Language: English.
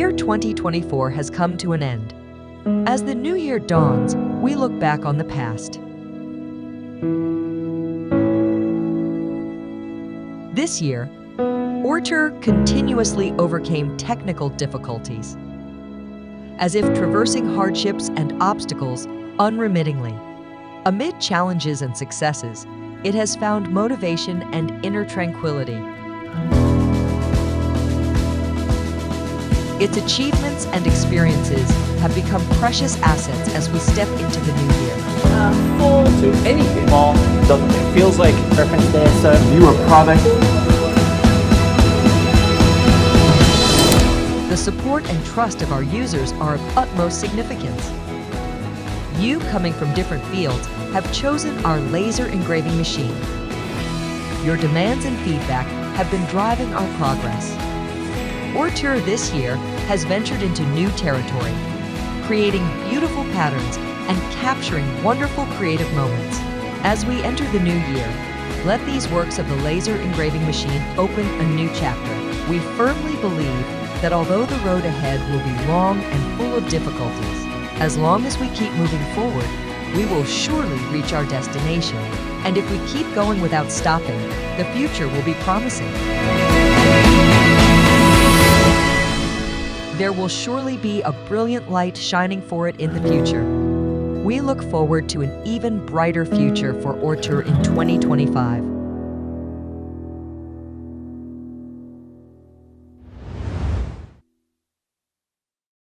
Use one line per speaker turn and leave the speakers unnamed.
year 2024 has come to an end. As the new year dawns, we look back on the past. This year, Ortur continuously overcame technical difficulties, as if traversing hardships and obstacles unremittingly. Amid challenges and successes, it has found motivation and inner tranquility. Its achievements and experiences have become precious assets as we step into the new year.
Full to anything. Small, doesn't it feels like reference there, so
view a product.
The support and trust of our users are of utmost significance. You, coming from different fields, have chosen our laser engraving machine. Your demands and feedback have been driving our progress. Ortur this year has ventured into new territory, creating beautiful patterns and capturing wonderful creative moments. As we enter the new year, let these works of the laser engraving machine open a new chapter. We firmly believe that although the road ahead will be long and full of difficulties, as long as we keep moving forward, we will surely reach our destination. And if we keep going without stopping, the future will be promising. There will surely be a brilliant light shining for it in the future. We look forward to an even brighter future for Ortur in 2025.